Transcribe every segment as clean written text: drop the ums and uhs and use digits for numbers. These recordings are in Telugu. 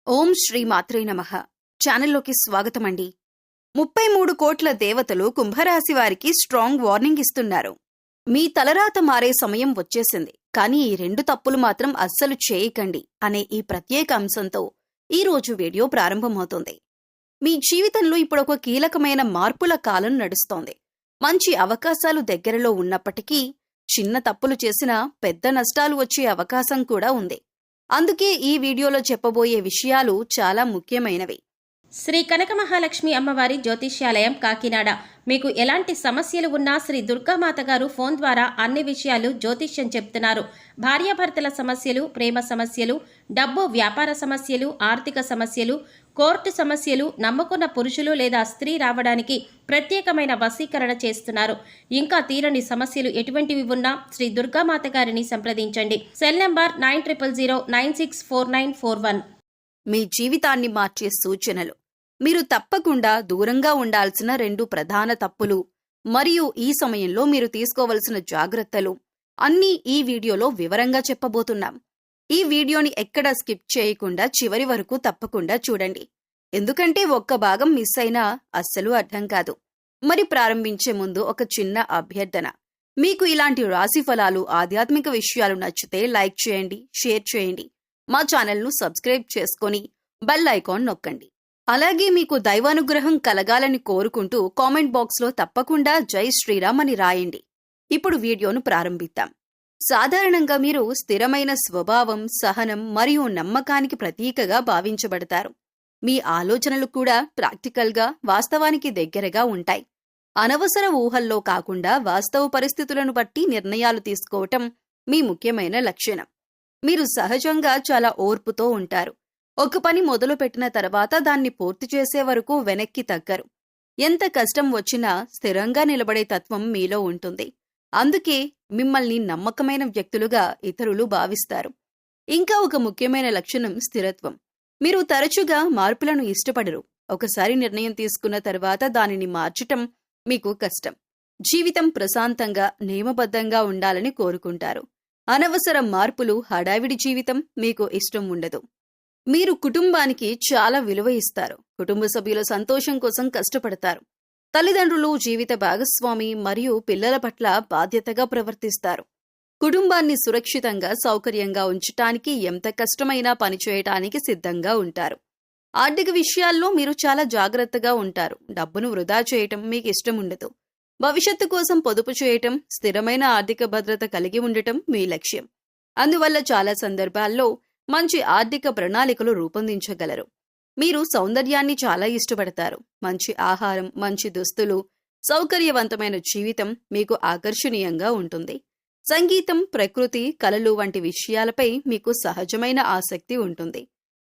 ఓం శ్రీ మాత్రే నమః. ఛానల్లోకి స్వాగతమండి. 33 కోట్ల దేవతలు కుంభరాశి వారికి స్ట్రాంగ్ వార్నింగ్ ఇస్తున్నారు. మీ తలరాత మారే సమయం వచ్చేసింది, కానీ ఈ 2 తప్పులు మాత్రం అస్సలు చేయకండి అనే ఈ ప్రత్యేక అంశంతో ఈరోజు వీడియో ప్రారంభమవుతుంది. మీ జీవితంలో ఇప్పుడొక కీలకమైన మార్పుల కాలం నడుస్తోంది. మంచి అవకాశాలు దగ్గరలో ఉన్నప్పటికీ చిన్న తప్పులు చేసినా పెద్ద నష్టాలు వచ్చే అవకాశం కూడా ఉంది. అందుకే ఈ వీడియోలో చెప్పబోయే విషయాలు చాలా ముఖ్యమైనవి. శ్రీ కనక మహాలక్ష్మి అమ్మవారి జ్యోతిష్యాలయం కాకినాడ. మీకు ఎలాంటి సమస్యలు ఉన్నా శ్రీ దుర్గామాత గారు ఫోన్ ద్వారా అన్ని విషయాలు జ్యోతిష్యం చెప్తున్నారు. భార్యాభర్తల సమస్యలు, ప్రేమ సమస్యలు, డబ్బు వ్యాపార సమస్యలు, ఆర్థిక సమస్యలు, కోర్టు సమస్యలు, నమ్ముకున్న పురుషులు లేదా స్త్రీ రావడానికి ప్రత్యేకమైన వశీకరణ చేస్తున్నారు. ఇంకా తీరని సమస్యలు ఎటువంటివి ఉన్నా శ్రీ దుర్గామాత గారిని సంప్రదించండి. Cell number 9000964941. మీ జీవితాన్ని మార్చే సూచనలు. మీరు తప్పకుండా దూరంగా ఉండాల్సిన 2 ప్రధాన తప్పులు మరియు ఈ సమయంలో మీరు తీసుకోవలసిన జాగ్రత్తలు అన్నీ ఈ వీడియోలో వివరంగా చెప్పబోతున్నాం. ఈ వీడియోని ఎక్కడా స్కిప్ చేయకుండా చివరి వరకు తప్పకుండా చూడండి. ఎందుకంటే ఒక్క భాగం మిస్ అయినా అస్సలు అర్థం కాదు. మరి ప్రారంభించే ముందు ఒక చిన్న అభ్యర్థన. మీకు ఇలాంటి రాశి ఫలాలు, ఆధ్యాత్మిక విషయాలు నచ్చితే లైక్ చేయండి, షేర్ చేయండి. మా ఛానల్ను సబ్స్క్రైబ్ చేసుకొని బెల్ ఐకాన్ నొక్కండి. అలాగే మీకు దైవానుగ్రహం కలగాలని కోరుకుంటూ కామెంట్ బాక్స్లో తప్పకుండా జై శ్రీరామ్ అని రాయండి. ఇప్పుడు వీడియోను ప్రారంభిద్దాం. సాధారణంగా మీరు స్థిరమైన స్వభావం, సహనం మరియు నమ్మకానికి ప్రతీకగా భావించబడతారు. మీ ఆలోచనలు కూడా ప్రాక్టికల్గా, వాస్తవానికి దగ్గరగా ఉంటాయి. అనవసర ఊహల్లో కాకుండా వాస్తవ పరిస్థితులను బట్టి నిర్ణయాలు తీసుకోవటం మీ ముఖ్యమైన లక్షణం. మీరు సహజంగా చాలా ఓర్పుతో ఉంటారు. ఒక పని మొదలుపెట్టిన తర్వాత దాన్ని పూర్తి చేసే వరకు వెనక్కి తగ్గరు. ఎంత కష్టం వచ్చినా స్థిరంగా నిలబడే తత్వం మీలో ఉంటుంది. అందుకే మిమ్మల్ని నమ్మకమైన వ్యక్తులుగా ఇతరులు భావిస్తారు. ఇంకా ఒక ముఖ్యమైన లక్షణం స్థిరత్వం. మీరు తరచుగా మార్పులను ఇష్టపడరు. ఒకసారి నిర్ణయం తీసుకున్న తర్వాత దానిని మార్చటం మీకు కష్టం. జీవితం ప్రశాంతంగా, నియమబద్ధంగా ఉండాలని కోరుకుంటారు. అనవసర మార్పులు, హడావిడి జీవితం మీకు ఇష్టం ఉండదు. మీరు కుటుంబానికి చాలా విలువ ఇస్తారు. కుటుంబ సభ్యుల సంతోషం కోసం కష్టపడతారు. తల్లిదండ్రులు, జీవిత భాగస్వామి మరియు పిల్లల పట్ల బాధ్యతగా ప్రవర్తిస్తారు. కుటుంబాన్ని సురక్షితంగా, సౌకర్యంగా ఉంచటానికి ఎంత కష్టమైనా పనిచేయటానికి సిద్ధంగా ఉంటారు. ఆర్థిక విషయాల్లో మీరు చాలా జాగ్రత్తగా ఉంటారు. డబ్బును వృధా చేయటం మీకు ఇష్టం ఉండదు. భవిష్యత్తు కోసం పొదుపు చేయటం, స్థిరమైన ఆర్థిక భద్రత కలిగి ఉండటం మీ లక్ష్యం. అందువల్ల చాలా సందర్భాల్లో మంచి ఆర్థిక ప్రణాళికలు రూపొందించగలరు. మీరు సౌందర్యాన్ని చాలా ఇష్టపడతారు. మంచి ఆహారం, మంచి దుస్తులు, సౌకర్యవంతమైన జీవితం మీకు ఆకర్షణీయంగా ఉంటుంది. సంగీతం, ప్రకృతి, కళలు వంటి విషయాలపై మీకు సహజమైన ఆసక్తి ఉంటుంది.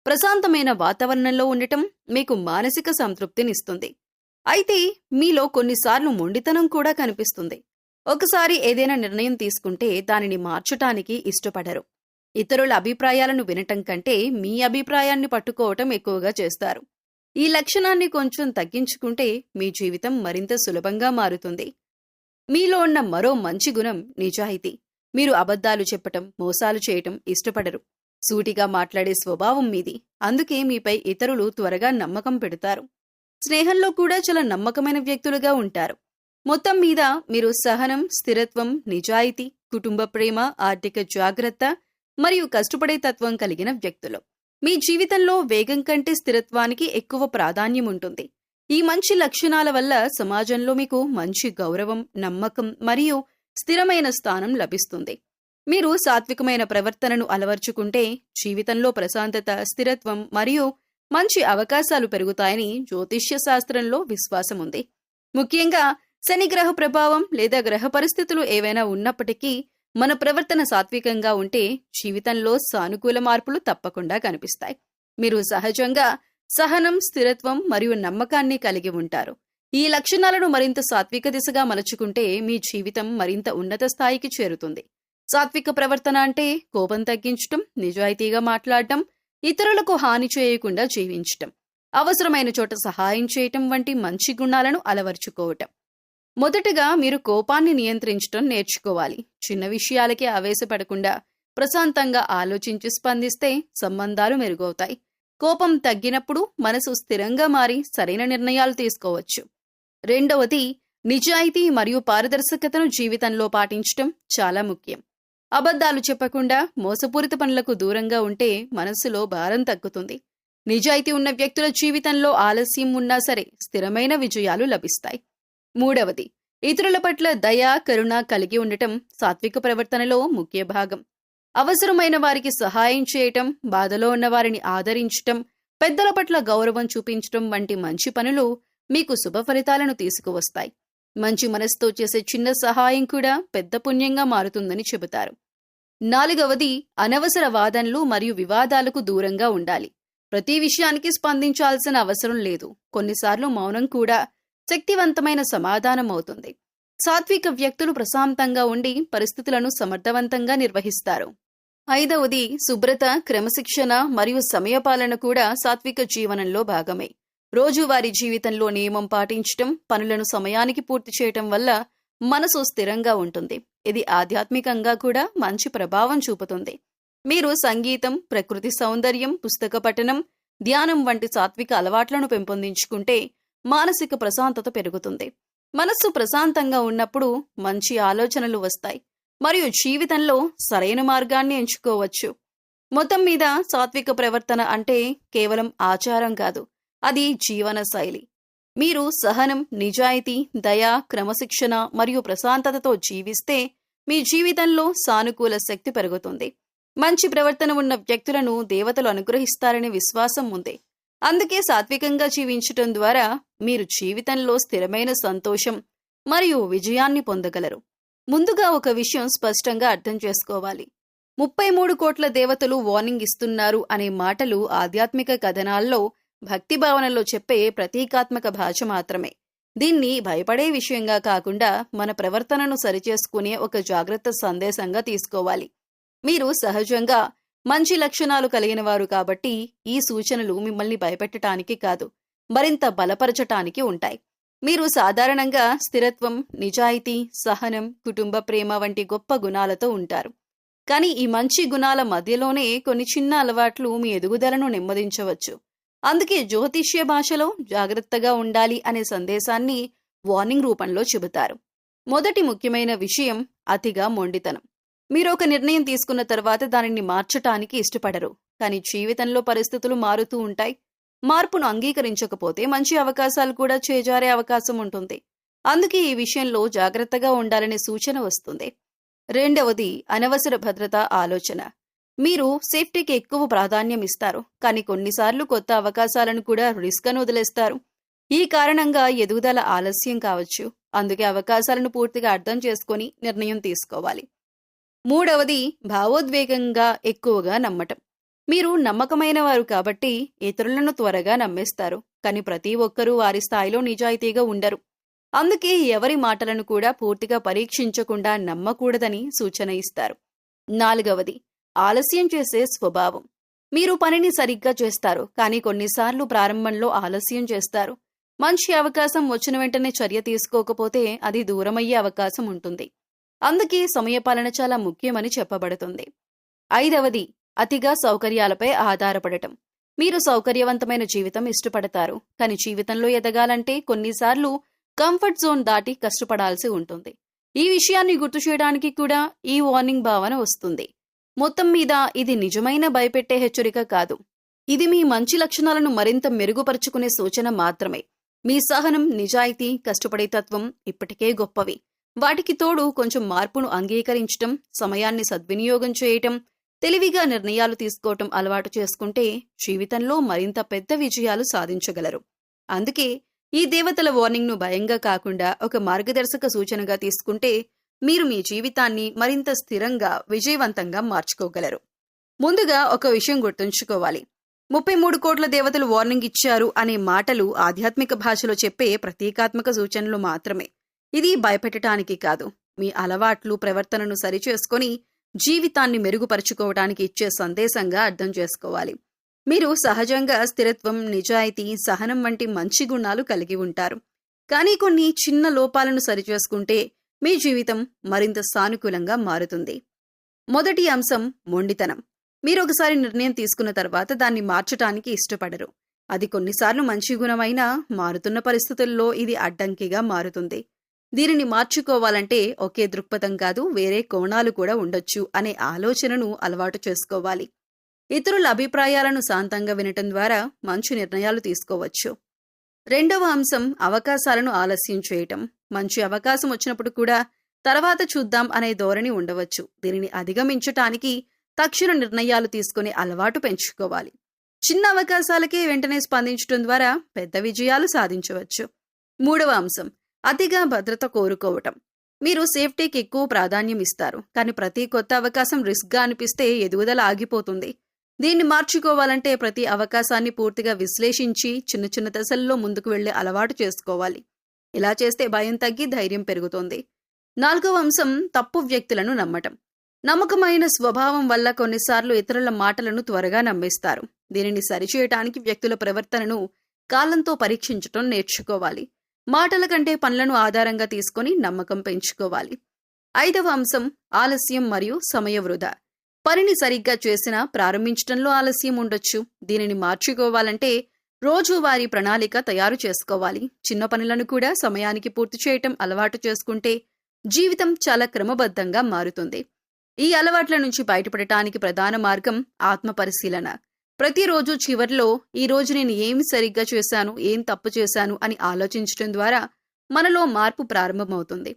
ప్రశాంతమైన వాతావరణంలో ఉండటం మీకు మానసిక సంతృప్తినిస్తుంది. అయితే మీలో కొన్నిసార్లు మొండితనం కూడా కనిపిస్తుంది. ఒకసారి ఏదైనా నిర్ణయం తీసుకుంటే దానిని మార్చటానికి ఇష్టపడరు. ఇతరుల అభిప్రాయాలను వినటం కంటే మీ అభిప్రాయాన్ని పట్టుకోవటం ఎక్కువగా చేస్తారు. ఈ లక్షణాన్ని కొంచెం తగ్గించుకుంటే మీ జీవితం మరింత సులభంగా మారుతుంది. మీలో ఉన్న మరో మంచి గుణం నిజాయితీ. మీరు అబద్ధాలు చెప్పటం, మోసాలు చేయటం ఇష్టపడరు. సూటిగా మాట్లాడే స్వభావం మీది. అందుకే మీపై ఇతరులు త్వరగా నమ్మకం పెడతారు. స్నేహంలో కూడా చాలా నమ్మకమైన వ్యక్తులుగా ఉంటారు. మొత్తం మీద మీరు సహనం, స్థిరత్వం, నిజాయితీ, కుటుంబ ప్రేమ, ఆర్థిక జాగ్రత్త మరియు కష్టపడే తత్వం కలిగిన వ్యక్తులు. మీ జీవితంలో వేగం కంటే స్థిరత్వానికి ఎక్కువ ప్రాధాన్యం ఉంటుంది. ఈ మంచి లక్షణాల వల్ల సమాజంలో మీకు మంచి గౌరవం, నమ్మకం మరియు స్థిరమైన స్థానం లభిస్తుంది. మీరు సాత్వికమైన ప్రవర్తనను అలవర్చుకుంటే జీవితంలో ప్రశాంతత, స్థిరత్వం మరియు మంచి అవకాశాలు పెరుగుతాయని జ్యోతిష్య శాస్త్రంలో విశ్వాసం ఉంది. ముఖ్యంగా శని గ్రహ ప్రభావం లేదా గ్రహ పరిస్థితులు ఏవైనా ఉన్నప్పటికీ మన ప్రవర్తన సాత్వికంగా ఉంటే జీవితంలో సానుకూల మార్పులు తప్పకుండా కనిపిస్తాయి. మీరు సహజంగా సహనం, స్థిరత్వం మరియు నమ్మకాన్ని కలిగి ఉంటారు. ఈ లక్షణాలను మరింత సాత్విక దిశగా మలుచుకుంటే మీ జీవితం మరింత ఉన్నత స్థాయికి చేరుతుంది. సాత్విక ప్రవర్తన అంటే కోపం తగ్గించటం, నిజాయితీగా మాట్లాడటం, ఇతరులకు హాని చేయకుండా జీవించటం, అవసరమైన చోట సహాయం చేయటం వంటి మంచి గుణాలను అలవర్చుకోవటం. మొదటగా మీరు కోపాన్ని నియంత్రించటం నేర్చుకోవాలి. చిన్న విషయాలకే ఆవేశపడకుండా ప్రశాంతంగా ఆలోచించి స్పందిస్తే సంబంధాలు మెరుగవుతాయి. కోపం తగ్గినప్పుడు మనసు స్థిరంగా మారి సరైన నిర్ణయాలు తీసుకోవచ్చు. రెండవది, నిజాయితీ మరియు పారదర్శకతను జీవితంలో పాటించటం చాలా ముఖ్యం. అబద్ధాలు చెప్పకుండా మోసపూరిత పనులకు దూరంగా ఉంటే మనస్సులో భారం తగ్గుతుంది. నిజాయితీ ఉన్న వ్యక్తుల జీవితంలో ఆలస్యం ఉన్నా సరే స్థిరమైన విజయాలు లభిస్తాయి. మూడవది, ఇతరుల పట్ల దయ, కరుణ కలిగి ఉండటం సాత్విక ప్రవర్తనలో ముఖ్య భాగం. అవసరమైన వారికి సహాయం చేయటం, బాధలో ఉన్న వారిని ఆదరించటం, పెద్దల పట్ల గౌరవం చూపించటం వంటి మంచి పనులు మీకు శుభ ఫలితాలను తీసుకువస్తాయి. మంచి మనసుతో చేసే చిన్న సహాయం కూడా పెద్ద పుణ్యంగా మారుతుందని చెబుతారు. నాలుగవది, అనవసర వాదనలు మరియు వివాదాలకు దూరంగా ఉండాలి. ప్రతి విషయానికి స్పందించాల్సిన అవసరం లేదు. కొన్నిసార్లు మౌనం కూడా శక్తివంతమైన సమాధానం అవుతుంది. సాత్విక వ్యక్తులు ప్రశాంతంగా ఉండి పరిస్థితులను సమర్థవంతంగా నిర్వహిస్తారు. ఐదవది, శుభ్రత, క్రమశిక్షణ మరియు సమయపాలన కూడా సాత్విక జీవనంలో భాగమే. రోజువారీ జీవితంలో నియమం పాటించటం, పనులను సమయానికి పూర్తి చేయటం వల్ల మనసు స్థిరంగా ఉంటుంది. ఇది ఆధ్యాత్మికంగా కూడా మంచి ప్రభావం చూపుతుంది. మీరు సంగీతం, ప్రకృతి సౌందర్యం, పుస్తక పఠనం, ధ్యానం వంటి సాత్విక అలవాట్లను పెంపొందించుకుంటే మానసిక ప్రశాంతత పెరుగుతుంది. మనస్సు ప్రశాంతంగా ఉన్నప్పుడు మంచి ఆలోచనలు వస్తాయి మరియు జీవితంలో సరైన మార్గాన్ని ఎంచుకోవచ్చు. మొత్తం మీద సాత్విక ప్రవర్తన అంటే కేవలం ఆచారం కాదు, అది జీవన శైలి. మీరు సహనం, నిజాయితీ, దయ, క్రమశిక్షణ మరియు ప్రశాంతతతో జీవిస్తే మీ జీవితంలో సానుకూల శక్తి పెరుగుతుంది. మంచి ప్రవర్తన ఉన్న వ్యక్తులను దేవతలు అనుగ్రహిస్తారనే విశ్వాసం ఉంది. అందుకే సాత్వికంగా జీవించటం ద్వారా మీరు జీవితంలో స్థిరమైన సంతోషం మరియు విజయాన్ని పొందగలరు. ముందుగా ఒక విషయం స్పష్టంగా అర్థం చేసుకోవాలి. 33 కోట్ల దేవతలు వార్నింగ్ ఇస్తున్నారు అనే మాటలు ఆధ్యాత్మిక కథనాల్లో, భక్తి భావనలో చెప్పే ప్రతీకాత్మక భాష మాత్రమే. దీన్ని భయపడే విషయంగా కాకుండా మన ప్రవర్తనను సరిచేసుకునే ఒక జాగ్రత్త సందేశంగా తీసుకోవాలి. మీరు సహజంగా మంచి లక్షణాలు కలిగిన వారు కాబట్టి ఈ సూచనలు మిమ్మల్ని భయపెట్టడానికి కాదు, మరింత బలపరచటానికి ఉంటాయి. మీరు సాధారణంగా స్థిరత్వం, నిజాయితీ, సహనం, కుటుంబ ప్రేమ వంటి గొప్ప గుణాలతో ఉంటారు. కానీ ఈ మంచి గుణాల మధ్యలోనే కొన్ని చిన్న అలవాట్లు మీ ఎదుగుదలను నెమ్మదించవచ్చు. అందుకే జ్యోతిష్య భాషలో జాగ్రత్తగా ఉండాలి అనే సందేశాన్ని వార్నింగ్ రూపంలో చెబుతారు. మొదటి ముఖ్యమైన విషయం అతిగా మొండితనం. మీరు ఒక నిర్ణయం తీసుకున్న తర్వాత దానిని మార్చటానికి ఇష్టపడరు. కానీ జీవితంలో పరిస్థితులు మారుతూ ఉంటాయి. మార్పును అంగీకరించకపోతే మంచి అవకాశాలు కూడా చేజారే అవకాశం ఉంటుంది. అందుకే ఈ విషయంలో జాగ్రత్తగా ఉండాలనే సూచన వస్తుంది. రెండవది, అనవసర భద్రత ఆలోచన. మీరు సేఫ్టీకి ఎక్కువ ప్రాధాన్యం ఇస్తారు, కానీ కొన్నిసార్లు కొత్త అవకాశాలను కూడా రిస్క్ అని వదిలేస్తారు. ఈ కారణంగా ఎదుగుదల ఆలస్యం కావచ్చు. అందుకే అవకాశాలను పూర్తిగా అర్థం చేసుకొని నిర్ణయం తీసుకోవాలి. మూడవది, భావోద్వేగంగా ఎక్కువగా నమ్మటం. మీరు నమ్మకమైన వారు కాబట్టి ఇతరులను త్వరగా నమ్మేస్తారు. కానీ ప్రతి ఒక్కరూ వారి స్థాయిలో నిజాయితీగా ఉండరు. అందుకే ఎవరి మాటలను కూడా పూర్తిగా పరీక్షించకుండా నమ్మకూడదని సూచన ఇస్తారు. నాలుగవది, ఆలస్యం చేసే స్వభావం. మీరు పనిని సరిగ్గా చేస్తారు, కానీ కొన్నిసార్లు ప్రారంభంలో ఆలస్యం చేస్తారు. మంచి అవకాశం వచ్చిన వెంటనే చర్య తీసుకోకపోతే అది దూరమయ్యే అవకాశం ఉంటుంది. అందుకే సమయపాలన చాలా ముఖ్యమని చెప్పబడుతుంది. ఐదవది, అతిగా సౌకర్యాలపై ఆధారపడటం. మీరు సౌకర్యవంతమైన జీవితం ఇష్టపడతారు, కానీ జీవితంలో ఎదగాలంటే కొన్నిసార్లు కంఫర్ట్ జోన్ దాటి కష్టపడాల్సి ఉంటుంది. ఈ విషయాన్ని గుర్తు చేయడానికి కూడా ఈ వార్నింగ్ భావన వస్తుంది. మొత్తం మీద ఇది నిజమైన భయపెట్టే హెచ్చరిక కాదు. ఇది మీ మంచి లక్షణాలను మరింత మెరుగుపరుచుకునే సూచన మాత్రమే. మీ సహనం, నిజాయితీ, కష్టపడే తత్వం ఇప్పటికే గొప్పవి. వాటికి తోడు కొంచెం మార్పును అంగీకరించటం, సమయాన్ని సద్వినియోగం చేయటం, తెలివిగా నిర్ణయాలు తీసుకోవటం అలవాటు చేసుకుంటే జీవితంలో మరింత పెద్ద విజయాలు సాధించగలరు. అందుకే ఈ దేవతల వార్నింగ్ను భయంగా కాకుండా ఒక మార్గదర్శక సూచనగా తీసుకుంటే మీరు మీ జీవితాన్ని మరింత స్థిరంగా, విజయవంతంగా మార్చుకోగలరు. ముందుగా ఒక విషయం గుర్తుంచుకోవాలి. 33 కోట్ల దేవతలు వార్నింగ్ ఇచ్చారు అనే మాటలు ఆధ్యాత్మిక భాషలో చెప్పే ప్రతీకాత్మక సూచనలు మాత్రమే. ఇది భయపెట్టడానికి కాదు, మీ అలవాట్లు, ప్రవర్తనను సరిచేసుకొని జీవితాన్ని మెరుగుపరుచుకోవడానికి ఇచ్చే సందేశంగా అర్థం చేసుకోవాలి. మీరు సహజంగా స్థిరత్వం, నిజాయితీ, సహనం వంటి మంచి గుణాలు కలిగి ఉంటారు. కానీ కొన్ని చిన్న లోపాలను సరిచేసుకుంటే మీ జీవితం మరింత సానుకూలంగా మారుతుంది. మొదటి అంశం మొండితనం. మీరు ఒకసారి నిర్ణయం తీసుకున్న తర్వాత దాన్ని మార్చటానికి ఇష్టపడరు. అది కొన్నిసార్లు మంచి గుణమైనా మారుతున్న పరిస్థితుల్లో ఇది అడ్డంకిగా మారుతుంది. దీనిని మార్చుకోవాలంటే ఒకే దృక్పథం కాదు, వేరే కోణాలు కూడా ఉండొచ్చు అనే ఆలోచనను అలవాటు చేసుకోవాలి. ఇతరుల అభిప్రాయాలను శాంతంగా వినటం ద్వారా మంచి నిర్ణయాలు తీసుకోవచ్చు. రెండవ అంశం అవకాశాలను ఆలస్యం చేయటం. మంచి అవకాశం వచ్చినప్పుడు కూడా తర్వాత చూద్దాం అనే ధోరణి ఉండవచ్చు. దీనిని అధిగమించటానికి తక్షణ నిర్ణయాలు తీసుకునే అలవాటు పెంచుకోవాలి. చిన్న అవకాశాలకే వెంటనే స్పందించడం ద్వారా పెద్ద విజయాలు సాధించవచ్చు. మూడవ అంశం అతిగా భద్రత కోరుకోవటం. మీరు సేఫ్టీకి ఎక్కువ ప్రాధాన్యం ఇస్తారు, కానీ ప్రతి కొత్త అవకాశం రిస్క్గా అనిపిస్తే ఎదుగుదల ఆగిపోతుంది. దీన్ని మార్చుకోవాలంటే ప్రతి అవకాశాన్ని పూర్తిగా విశ్లేషించి చిన్న చిన్న దశల్లో ముందుకు వెళ్లే అలవాటు చేసుకోవాలి. ఇలా చేస్తే భయం తగ్గి ధైర్యం పెరుగుతుంది. నాలుగవ అంశం తప్పు వ్యక్తులను నమ్మటం. నమ్మకమైన స్వభావం వల్ల కొన్నిసార్లు ఇతరుల మాటలను త్వరగా నమ్మేస్తారు. దీనిని సరిచేయటానికి వ్యక్తుల ప్రవర్తనను కాలంతో పరీక్షించటం నేర్చుకోవాలి. మాటల కంటే పనులను ఆధారంగా తీసుకొని నమ్మకం పెంచుకోవాలి. ఐదవ అంశం ఆలస్యం మరియు సమయ వృధా. పనిని సరిగ్గా చేసినా ప్రారంభించడంలో ఆలస్యం ఉండొచ్చు. దీనిని మార్చుకోవాలంటే రోజువారీ ప్రణాళిక తయారు చేసుకోవాలి. చిన్న పనులను కూడా సమయానికి పూర్తి చేయటం అలవాటు చేసుకుంటే జీవితం చాలా క్రమబద్ధంగా మారుతుంది. ఈ అలవాట్ల నుంచి బయటపడటానికి ప్రధాన మార్గం ఆత్మపరిశీలన. ప్రతిరోజు చివర్లో ఈ రోజు నేను ఏమి సరిగ్గా చేశాను, ఏం తప్పు చేశాను అని ఆలోచించడం ద్వారా మనలో మార్పు ప్రారంభమవుతుంది.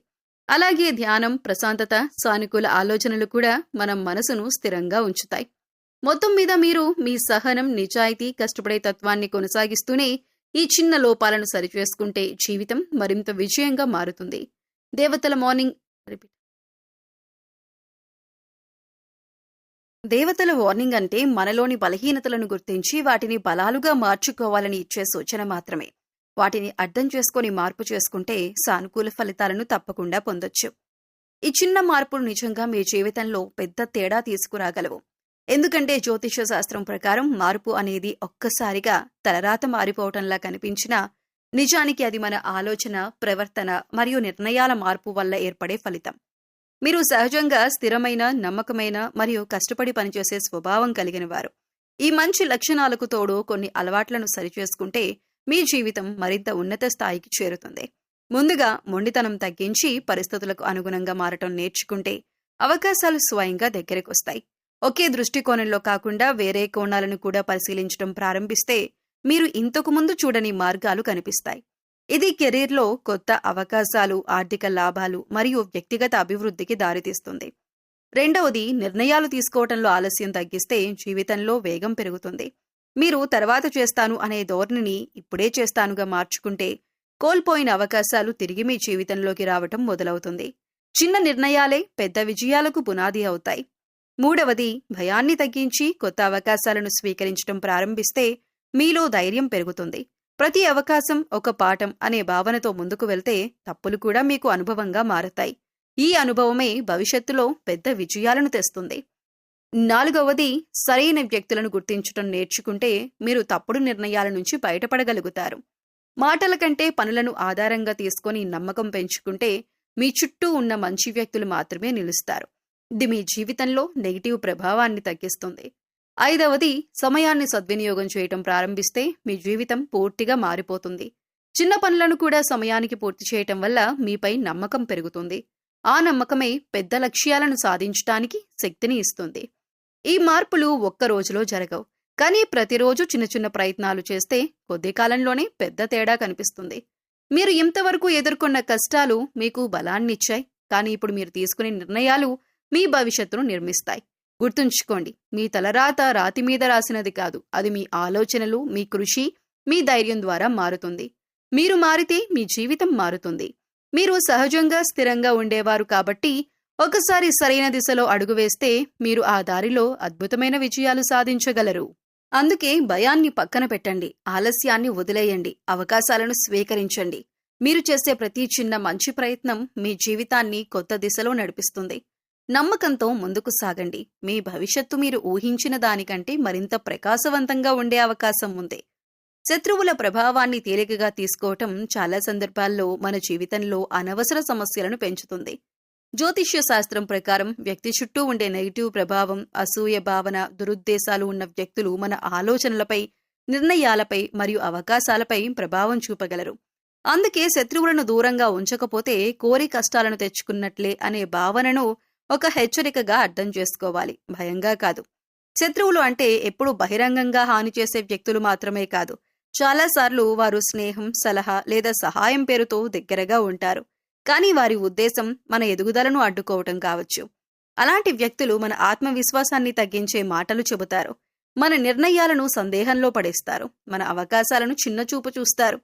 అలాగే ధ్యానం, ప్రశాంతత, సానుకూల ఆలోచనలు కూడా మన మనసును స్థిరంగా ఉంచుతాయి. మొత్తం మీద మీరు మీ సహనం, నిజాయితీ, కష్టపడే తత్వాన్ని కొనసాగిస్తూనే ఈ చిన్న లోపాలను సరిచేసుకుంటే జీవితం మరింత విజయంగా మారుతుంది. దేవతల వార్నింగ్ అంటే మనలోని బలహీనతలను గుర్తించి వాటిని బలాలుగా మార్చుకోవాలని ఇచ్చే సూచన మాత్రమే. వాటిని అర్థం చేసుకొని మార్పు చేసుకుంటే సానుకూల ఫలితాలను తప్పకుండా పొందొచ్చు. ఈ చిన్న మార్పులు నిజంగా మీ జీవితంలో పెద్ద తేడా తీసుకురాగలవు. ఎందుకంటే జ్యోతిష శాస్త్రం ప్రకారం మార్పు అనేది ఒక్కసారిగా తలరాత మారిపోవటంలా కనిపించినా నిజానికి అది మన ఆలోచన, ప్రవర్తన మరియు నిర్ణయాల మార్పు వల్ల ఏర్పడే ఫలితం. మీరు సహజంగా స్థిరమైన, నమ్మకమైన మరియు కష్టపడి పనిచేసే స్వభావం కలిగిన వారు. ఈ మంచి లక్షణాలకు తోడు కొన్ని అలవాట్లను సరిచేసుకుంటే మీ జీవితం మరింత ఉన్నత స్థాయికి చేరుతుంది. ముందుగా మొండితనం తగ్గించి పరిస్థితులకు అనుగుణంగా మారటం నేర్చుకుంటే అవకాశాలు స్వయంగా దగ్గరకొస్తాయి. ఒకే దృష్టికోణంలో కాకుండా వేరే కోణాలను కూడా పరిశీలించడం ప్రారంభిస్తే మీరు ఇంతకు ముందు చూడని మార్గాలు కనిపిస్తాయి. ఇది కెరీర్లో కొత్త అవకాశాలు, ఆర్థిక లాభాలు మరియు వ్యక్తిగత అభివృద్ధికి దారితీస్తుంది. రెండవది, నిర్ణయాలు తీసుకోవటంలో ఆలస్యం తగ్గిస్తే జీవితంలో వేగం పెరుగుతుంది. మీరు తర్వాత చేస్తాను అనే ధోరణిని ఇప్పుడే చేస్తానుగా మార్చుకుంటే కోల్పోయిన అవకాశాలు తిరిగి మీ జీవితంలోకి రావటం మొదలవుతుంది. చిన్న నిర్ణయాలే పెద్ద విజయాలకు పునాది అవుతాయి. మూడవది, భయాన్ని తగ్గించి కొత్త అవకాశాలను స్వీకరించడం ప్రారంభిస్తే మీలో ధైర్యం పెరుగుతుంది. ప్రతి అవకాశం ఒక పాఠం అనే భావనతో ముందుకు వెళ్తే తప్పులు కూడా మీకు అనుభవంగా మారతాయి. ఈ అనుభవమే భవిష్యత్తులో పెద్ద విజయాలను తెస్తుంది. నాలుగవది, సరైన వ్యక్తులను గుర్తించటం నేర్చుకుంటే మీరు తప్పుడు నిర్ణయాల నుంచి బయటపడగలుగుతారు. మాటల కంటే పనులను ఆధారంగా తీసుకొని నమ్మకం పెంచుకుంటే మీ చుట్టూ ఉన్న మంచి వ్యక్తులు మాత్రమే నిలుస్తారు. ఇది మీ జీవితంలో నెగిటివ్ ప్రభావాన్ని తగ్గిస్తుంది. ఐదవది, సమయాన్ని సద్వినియోగం చేయటం ప్రారంభిస్తే మీ జీవితం పూర్తిగా మారిపోతుంది. చిన్న పనులను కూడా సమయానికి పూర్తి చేయటం వల్ల మీపై నమ్మకం పెరుగుతుంది. ఆ నమ్మకమే పెద్ద లక్ష్యాలను సాధించటానికి శక్తిని ఇస్తుంది. ఈ మార్పులు ఒక్క రోజులో జరగవు, కానీ ప్రతిరోజు చిన్న చిన్న ప్రయత్నాలు చేస్తే కొద్ది కాలంలోనే పెద్ద తేడా కనిపిస్తుంది. మీరు ఇంతవరకు ఎదుర్కొన్న కష్టాలు మీకు బలాన్నిచ్చాయి, కానీ ఇప్పుడు మీరు తీసుకునే నిర్ణయాలు మీ భవిష్యత్తును నిర్మిస్తాయి. గుర్తుంచుకోండి, మీ తలరాత రాతి మీద రాసినది కాదు, అది మీ ఆలోచనలు, మీ కృషి, మీ ధైర్యం ద్వారా మారుతుంది. మీరు మారితే మీ జీవితం మారుతుంది. మీరు సహజంగా స్థిరంగా ఉండేవారు కాబట్టి ఒకసారి సరైన దిశలో అడుగు వేస్తే మీరు ఆ దారిలో అద్భుతమైన విజయాలు సాధించగలరు. అందుకే భయాన్ని పక్కన పెట్టండి, ఆలస్యాన్ని వదిలేయండి, అవకాశాలను స్వీకరించండి. మీరు చేసే ప్రతి చిన్న మంచి ప్రయత్నం మీ జీవితాన్ని కొత్త దిశలో నడిపిస్తుంది. నమ్మకంతో ముందుకు సాగండి. మీ భవిష్యత్తు మీరు ఊహించిన దానికంటే మరింత ప్రకాశవంతంగా ఉండే అవకాశం ఉంది. శత్రువుల ప్రభావాన్ని తేలికగా తీసుకోవటం చాలా సందర్భాల్లో మన జీవితంలో అనవసర సమస్యలను పెంచుతుంది. జ్యోతిష్య శాస్త్రం ప్రకారం వ్యక్తి చుట్టూ ఉండే నెగిటివ్ ప్రభావం, అసూయ భావన, దురుద్దేశాలు ఉన్న వ్యక్తులు మన ఆలోచనలపై, నిర్ణయాలపై మరియు అవకాశాలపై ప్రభావం చూపగలరు. అందుకే శత్రువులను దూరంగా ఉంచకపోతే కోరి కష్టాలను తెచ్చుకున్నట్లే అనే భావనను ఒక హెచ్చరికగా అర్థం చేసుకోవాలి, భయంగా కాదు. శత్రువులు అంటే ఎప్పుడూ బహిరంగంగా హాని చేసే వ్యక్తులు మాత్రమే కాదు. చాలాసార్లు వారు స్నేహం, సలహా లేదా సహాయం పేరుతో దగ్గరగా ఉంటారు. కానీ వారి ఉద్దేశం మన ఎదుగుదలను అడ్డుకోవటం కావచ్చు. అలాంటి వ్యక్తులు మన ఆత్మవిశ్వాసాన్ని తగ్గించే మాటలు చెబుతారు, మన నిర్ణయాలను సందేహంలో పడేస్తారు, మన అవకాశాలను చిన్నచూపు చూస్తారు.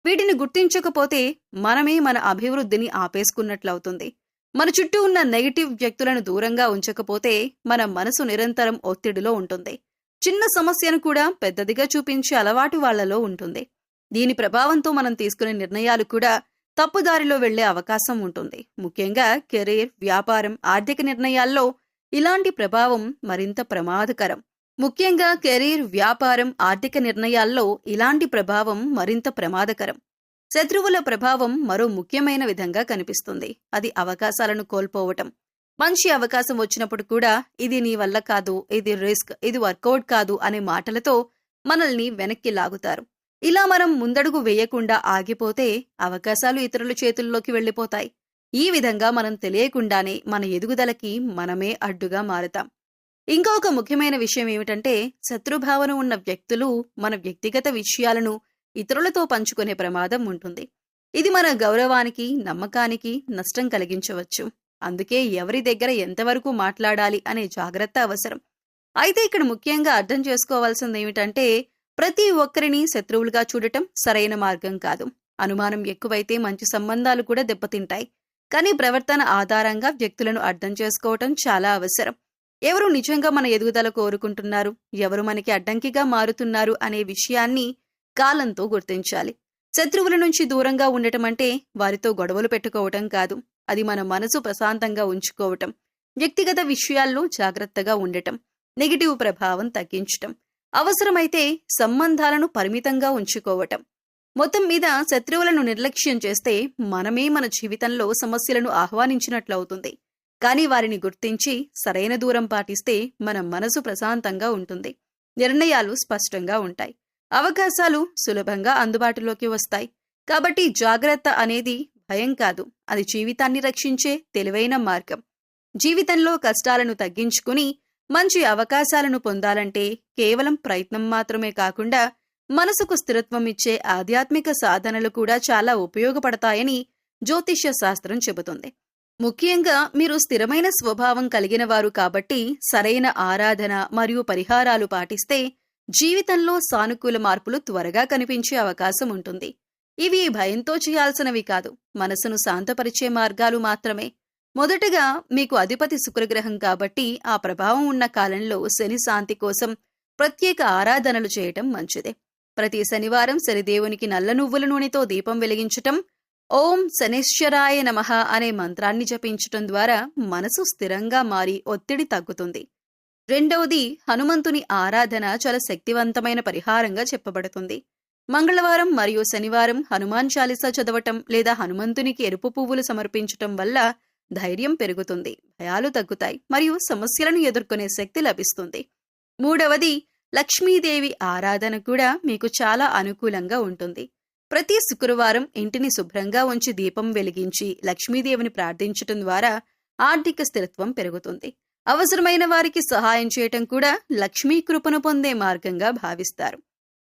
వీటిని గుర్తించకపోతే మనమే మన అభివృద్ధిని ఆపేసుకున్నట్లవుతుంది. మన చుట్టూ ఉన్న నెగిటివ్ వ్యక్తులను దూరంగా ఉంచకపోతే మన మనసు నిరంతరం ఒత్తిడిలో ఉంటుంది. చిన్న సమస్యను కూడా పెద్దదిగా చూపించే అలవాటు వాళ్లలో ఉంటుంది. దీని ప్రభావంతో మనం తీసుకునే నిర్ణయాలు కూడా తప్పుదారిలో వెళ్లే అవకాశం ఉంటుంది. ముఖ్యంగా కెరీర్, వ్యాపారం, ఆర్థిక నిర్ణయాల్లో ఇలాంటి ప్రభావం మరింత ప్రమాదకరం. శత్రువుల ప్రభావం మరో ముఖ్యమైన విధంగా కనిపిస్తుంది. అది అవకాశాలను కోల్పోవటం. మంచి అవకాశం వచ్చినప్పుడు కూడా ఇది నీ వల్ల కాదు, ఇది రిస్క్, ఇది వర్కౌట్ కాదు అనే మాటలతో మనల్ని వెనక్కి లాగుతారు. ఇలా మనం ముందడుగు వేయకుండా ఆగిపోతే అవకాశాలు ఇతరుల చేతుల్లోకి వెళ్లిపోతాయి. ఈ విధంగా మనం తెలియకుండానే మన ఎదుగుదలకి మనమే అడ్డుగా మారుతాం. ఇంకొక ముఖ్యమైన విషయం ఏమిటంటే, శత్రుభావన ఉన్న వ్యక్తులు మన వ్యక్తిగత విషయాలను ఇతరులతో పంచుకునే ప్రమాదం ఉంటుంది. ఇది మన గౌరవానికి, నమ్మకానికి నష్టం కలిగించవచ్చు. అందుకే ఎవరి దగ్గర ఎంతవరకు మాట్లాడాలి అనే జాగ్రత్త అవసరం. అయితే ఇక్కడ ముఖ్యంగా అర్థం చేసుకోవాల్సింది ఏమిటంటే, ప్రతి ఒక్కరిని శత్రువులుగా చూడటం సరైన మార్గం కాదు. అనుమానం ఎక్కువైతే మంచి సంబంధాలు కూడా దెబ్బతింటాయి. కానీ ప్రవర్తన ఆధారంగా వ్యక్తులను అర్థం చేసుకోవటం చాలా అవసరం. ఎవరు నిజంగా మన ఎదుగుదల కోరుకుంటున్నారు, ఎవరు మనకి అడ్డంకిగా మారుతున్నారు అనే విషయాన్ని కాలంతో గుర్తించాలి. శత్రువుల నుంచి దూరంగా ఉండటం అంటే వారితో గొడవలు పెట్టుకోవటం కాదు. అది మన మనసు ప్రశాంతంగా ఉంచుకోవటం, వ్యక్తిగత విషయాల్లో జాగ్రత్తగా ఉండటం, నెగిటివ్ ప్రభావం తగ్గించటం, అవసరమైతే సంబంధాలను పరిమితంగా ఉంచుకోవటం. మొత్తం మీద శత్రువులను నిర్లక్ష్యం చేస్తే మనమే మన జీవితంలో సమస్యలను ఆహ్వానించినట్లవుతుంది. కానీ వారిని గుర్తించి సరైన దూరం పాటిస్తే మన మనసు ప్రశాంతంగా ఉంటుంది, నిర్ణయాలు స్పష్టంగా ఉంటాయి, అవకాశాలు సులభంగా అందుబాటులోకి వస్తాయి. కాబట్టి జాగ్రత్త అనేది భయం కాదు, అది జీవితాన్ని రక్షించే తెలివైన మార్గం. జీవితంలో కష్టాలను తగ్గించుకుని మంచి అవకాశాలను పొందాలంటే కేవలం ప్రయత్నం మాత్రమే కాకుండా మనసుకు స్థిరత్వం ఇచ్చే ఆధ్యాత్మిక సాధనలు కూడా చాలా ఉపయోగపడతాయని జ్యోతిష్య శాస్త్రం చెబుతుంది. ముఖ్యంగా మీరు స్థిరమైన స్వభావం కలిగిన వారు కాబట్టి సరైన ఆరాధన మరియు పరిహారాలు పాటిస్తే జీవితంలో సానుకూల మార్పులు త్వరగా కనిపించే అవకాశం ఉంటుంది. ఇవి భయంతో చేయాల్సినవి కాదు, మనసును శాంతపరిచే మార్గాలు మాత్రమే. మొదటగా మీకు అధిపతి శుక్రగ్రహం కాబట్టి ఆ ప్రభావం ఉన్న కాలంలో శని శాంతి కోసం ప్రత్యేక ఆరాధనలు చేయటం మంచిదే. ప్రతి శనివారం శనిదేవునికి నల్ల నువ్వుల నూనెతో దీపం వెలిగించటం, ఓం శనేశ్వరాయ నమః అనే మంత్రాన్ని జపించటం ద్వారా మనసు స్థిరంగా మారి ఒత్తిడి తగ్గుతుంది. రెండవది, హనుమంతుని ఆరాధన చాలా శక్తివంతమైన పరిహారంగా చెప్పబడుతుంది. మంగళవారం మరియు శనివారం హనుమాన్ చాలీసా చదవటం లేదా హనుమంతునికి ఎరుపు పువ్వులు సమర్పించటం వల్ల ధైర్యం పెరుగుతుంది, భయాలు తగ్గుతాయి మరియు సమస్యలను ఎదుర్కొనే శక్తి లభిస్తుంది. మూడవది, లక్ష్మీదేవి ఆరాధన కూడా మీకు చాలా అనుకూలంగా ఉంటుంది. ప్రతి శుక్రవారం ఇంటిని శుభ్రంగా ఉంచి దీపం వెలిగించి లక్ష్మీదేవిని ప్రార్థించటం ద్వారా ఆర్థిక స్థిరత్వం పెరుగుతుంది. అవసరమైన వారికి సహాయం చేయటం కూడా లక్ష్మీ కృపను పొందే మార్గంగా భావిస్తారు.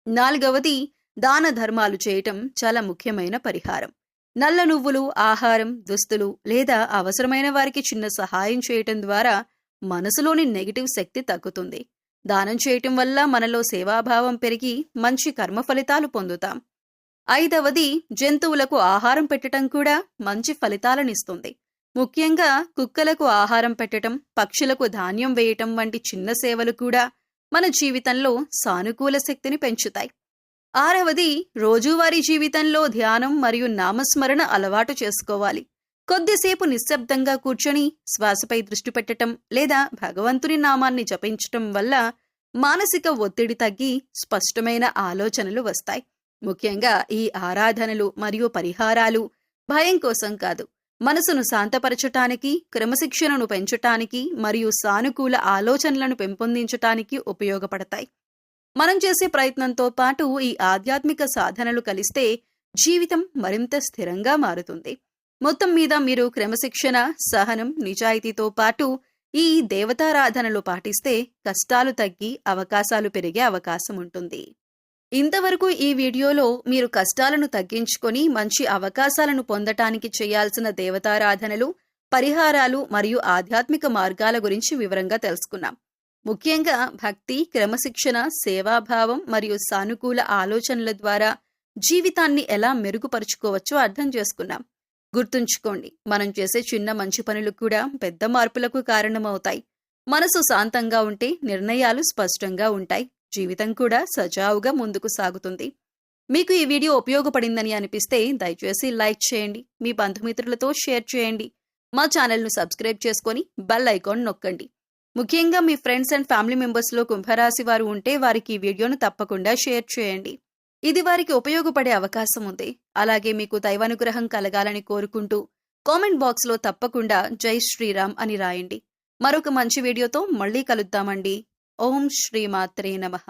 నాలుగవది, దాన ధర్మాలు చేయటం చాలా ముఖ్యమైన పరిహారం. నల్ల నువ్వులు, ఆహారం, దుస్తులు లేదా అవసరమైన వారికి చిన్న సహాయం చేయటం ద్వారా మనసులోని నెగిటివ్ శక్తి తగ్గుతుంది. దానం చేయటం వల్ల మనలో సేవాభావం పెరిగి మంచి కర్మ ఫలితాలు పొందుతాం. ఐదవది, జంతువులకు ఆహారం పెట్టటం కూడా మంచి ఫలితాలనిస్తుంది. ముఖ్యంగా కుక్కలకు ఆహారం పెట్టటం, పక్షులకు ధాన్యం వేయటం వంటి చిన్న సేవలు కూడా మన జీవితంలో సానుకూల శక్తిని పెంచుతాయి. ఆరవది, రోజువారీ జీవితంలో ధ్యానం మరియు నామస్మరణ అలవాటు చేసుకోవాలి. కొద్దిసేపు నిశ్శబ్దంగా కూర్చొని శ్వాసపై దృష్టి పెట్టటం లేదా భగవంతుని నామాన్ని జపించటం వల్ల మానసిక ఒత్తిడి తగ్గి స్పష్టమైన ఆలోచనలు వస్తాయి. ముఖ్యంగా ఈ ఆరాధనలు మరియు పరిహారాలు భయం కోసం కాదు, మనసును శాంతపరచటానికి, క్రమశిక్షణను పెంచటానికి మరియు సానుకూల ఆలోచనలను పెంపొందించటానికి ఉపయోగపడతాయి. మనం చేసే ప్రయత్నంతో పాటు ఈ ఆధ్యాత్మిక సాధనలు కలిస్తే జీవితం మరింత స్థిరంగా మారుతుంది. మొత్తం మీద మీరు క్రమశిక్షణ, సహనం, నిజాయితీతో పాటు ఈ దేవతారాధనలు పాటిస్తే కష్టాలు తగ్గి అవకాశాలు పెరిగే అవకాశం ఉంటుంది. ఇంతవరకు ఈ వీడియోలో మీరు కష్టాలను తగ్గించుకొని మంచి అవకాశాలను పొందటానికి చేయాల్సిన దేవతారాధనలు, పరిహారాలు మరియు ఆధ్యాత్మిక మార్గాల గురించి వివరంగా తెలుసుకున్నాం. ముఖ్యంగా భక్తి, క్రమశిక్షణ, సేవాభావం మరియు సానుకూల ఆలోచనల ద్వారా జీవితాన్ని ఎలా మెరుగుపరుచుకోవచ్చో అర్థం చేసుకున్నాం. గుర్తుంచుకోండి, మనం చేసే చిన్న మంచి పనులు కూడా పెద్ద మార్పులకు కారణమవుతాయి. మనసు శాంతంగా ఉంటే నిర్ణయాలు స్పష్టంగా ఉంటాయి. జీవితం కూడా సజావుగా ముందుకు సాగుతుంది. మీకు ఈ వీడియో ఉపయోగపడిందని అనిపిస్తే దయచేసి లైక్ చేయండి, మీ బంధుమిత్రులతో షేర్ చేయండి. మా ఛానల్ను సబ్స్క్రైబ్ చేసుకొని బెల్ ఐకాన్ నొక్కండి. ముఖ్యంగా మీ ఫ్రెండ్స్ అండ్ ఫ్యామిలీ మెంబర్స్లో కుంభరాశి వారు ఉంటే వారికి ఈ వీడియోను తప్పకుండా షేర్ చేయండి. ఇది వారికి ఉపయోగపడే అవకాశం ఉంది. అలాగే మీకు దైవానుగ్రహం కలగాలని కోరుకుంటూ కామెంట్ బాక్స్లో తప్పకుండా జై శ్రీరామ్ అని రాయండి. మరొక మంచి వీడియోతో మళ్ళీ కలుద్దామండి. ఓం శ్రీమాత్రే నమః.